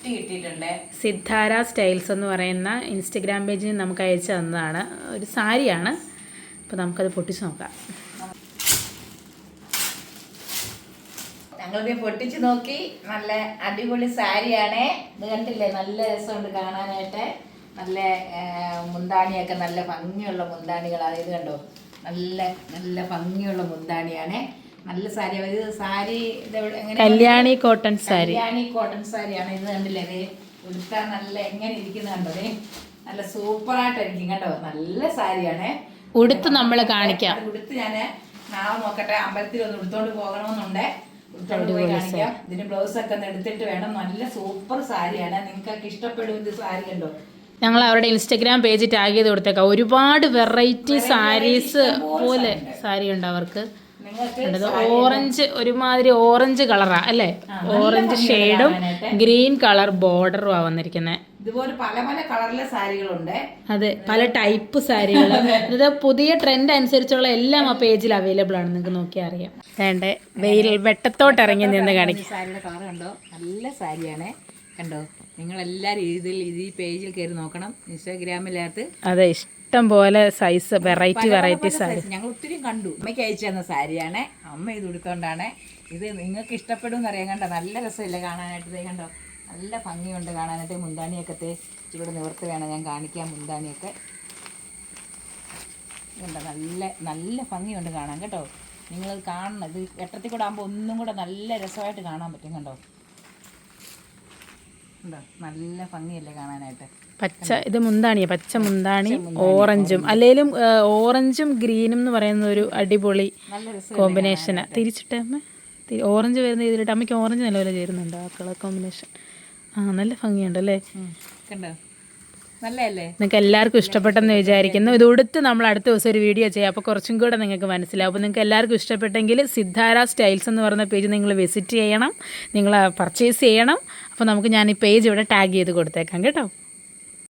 Gift കിട്ടിയിട്ടുണ്ട്. സിദ്ധാര styles എന്ന് പറയുന്ന ഇൻസ്റ്റഗ്രാം പേജിൽ നമുക്ക് അയച്ചു തന്നതാണ്. ഒരു സാരിയാണ്. അപ്പോൾ നമുക്കത് പൊട്ടിച്ച് നോക്കാം. ഞങ്ങളിത് പൊട്ടിച്ച് നോക്കി. നല്ല അടിപൊളി സാരിയാണ്. ഇത് കണ്ടില്ലേ, നല്ല രസമുണ്ട് കാണാനായിട്ട്. നല്ല മുന്താണിയൊക്കെ നല്ല ഭംഗിയുള്ള മുന്താണികളാണ്. ഇത് കണ്ടോ, നല്ല നല്ല ഭംഗിയുള്ള മുന്താണിയാണ്. നല്ല സാരി. ഇത് സാരി കല്യാണി കോട്ടൺ സാരി. കല്യാണി കോട്ടൺ സാരിയാണ്. ഇത് കണ്ടില്ലേ, ഇത് ഉടുത്താൽ നല്ല എങ്ങനെ ഇരിക്കുന്ന കണ്ടത്, നല്ല സൂപ്പറായിട്ടായിരിക്കും കേട്ടോ. നല്ല സാരിയാണ്. ഉടുത്ത് നമ്മൾ കാണിക്കാം. ഉടുത്ത് ഞാൻ നാളെ നോക്കട്ടെ, അമ്പലത്തിൽ ഒന്ന് ഉടുത്തോണ്ട് പോകണമെന്നുണ്ട്. ഉടുത്തോണ്ട് പോയി കാണിക്കാം. ഇതിന് ബ്ലൗസ് ഒക്കെ ഒന്ന് എടുത്തിട്ട് വേണം. നല്ല സൂപ്പർ സാരിയാണ്. നിങ്ങൾക്കൊക്കെ ഇഷ്ടപ്പെടും. ഇത് സാരി കണ്ടോ. ഞങ്ങൾ അവരുടെ ഇൻസ്റ്റഗ്രാം പേജ് ടാഗ് ചെയ്ത് കൊടുത്തേക്കാം. ഒരുപാട് വെറൈറ്റി സാരീസ് പോലെ സാരി ഉണ്ട് അവർക്ക്. ഓറഞ്ച്, ഒരുമാതിരി ഓറഞ്ച് കളറാ അല്ലേ? ഓറഞ്ച് ഷെയ്ഡും ഗ്രീൻ കളർ ബോർഡറും ആ വന്നിരിക്കുന്നത്. ഇതുപോലെ പല പല കളറിലെ സാരികളുണ്ട്. അതെ, പല ടൈപ്പ് സാരികൾ. ഇത് പുതിയ ട്രെൻഡ് അനുസരിച്ചുള്ള എല്ലാം ആ പേജിൽ അവൈലബിൾ ആണ്. നിങ്ങൾക്ക് നോക്കിയാൽ അറിയാം. വേണ്ട വെയിൽ വെട്ടത്തോട്ട് ഇറങ്ങി നിന്ന് കാണിക്കും. സാരിയുടെ കളർ കണ്ടോ, നല്ല സാരിയാണ് കണ്ടോ. നിങ്ങളെല്ലാവരും ഈ പേജിൽ കയറി നോക്കണം, ഇൻസ്റ്റാഗ്രാമിനകത്ത്. അതെ, ഇഷ്ടം പോലെ സൈസ്, വെറൈറ്റി സാരി ഞങ്ങൾ ഒത്തിരി കണ്ടു. അമ്മയ്ക്ക് അയച്ചു തന്ന സാരിയാണ്. അമ്മ ഇത് ഉടുത്തോണ്ടാണ്. ഇത് നിങ്ങൾക്ക് ഇഷ്ടപ്പെടും എന്നറിയാം. കണ്ടോ, നല്ല രസമില്ലേ കാണാനായിട്ട്. ഇത് കണ്ടോ, നല്ല ഭംഗിയുണ്ട് കാണാനായിട്ട്. മുന്താണിയൊക്കെ ഇവിടെ നിവർത്തി വേണം ഞാൻ കാണിക്കാം. മുന്താണിയൊക്കെ കണ്ടോ, നല്ല നല്ല ഭംഗിയുണ്ട് കാണാൻ കേട്ടോ. നിങ്ങളത് കാണണം. ഇത് വെട്ടത്തിൽ കൂടെ ആകുമ്പോൾ ഒന്നും കൂടെ നല്ല രസമായിട്ട് കാണാൻ പറ്റും. കണ്ടോ, നല്ല ഭംഗിയല്ലേ കാണാനായിട്ട്. പച്ച, ഇത് മുന്താണിയാ, പച്ച മുന്താണി ഓറഞ്ചും. അല്ലെങ്കിലും ഓറഞ്ചും ഗ്രീനും എന്ന് പറയുന്ന ഒരു അടിപൊളി കോമ്പിനേഷനാ. തിരിച്ചിട്ട് അമ്മ ഓറഞ്ച് വരുന്ന ഇതിലിട്ട് അമ്മയ്ക്ക് ഓറഞ്ച് നല്ലപോലെ ചേരുന്നുണ്ട് ആ കളർ കോമ്പിനേഷൻ. നല്ല ഭംഗിയുണ്ടല്ലേ. കണ്ടോ, നല്ലല്ലേ. നിങ്ങൾക്ക് എല്ലാവർക്കും ഇഷ്ടപ്പെട്ടെന്ന് വിചാരിക്കുന്നു. ഇത് ഉടുത്ത് നമ്മൾ അടുത്ത ദിവസം ഒരു വീഡിയോ ചെയ്യാം. അപ്പോൾ കുറച്ചും കൂടെ നിങ്ങൾക്ക് മനസ്സിലാവും. അപ്പോൾ നിങ്ങൾക്ക് എല്ലാവർക്കും ഇഷ്ടപ്പെട്ടെങ്കിൽ സിദ്ധാര സ്റ്റൈൽസ് എന്ന് പറയുന്ന പേജ് നിങ്ങൾ വിസിറ്റ് ചെയ്യണം, നിങ്ങൾ പർച്ചേസ് ചെയ്യണം. അപ്പോൾ നമുക്ക് ഞാൻ ഈ പേജ് ഇവിടെ ടാഗ് ചെയ്ത് കൊടുത്തേക്കാം കേട്ടോ.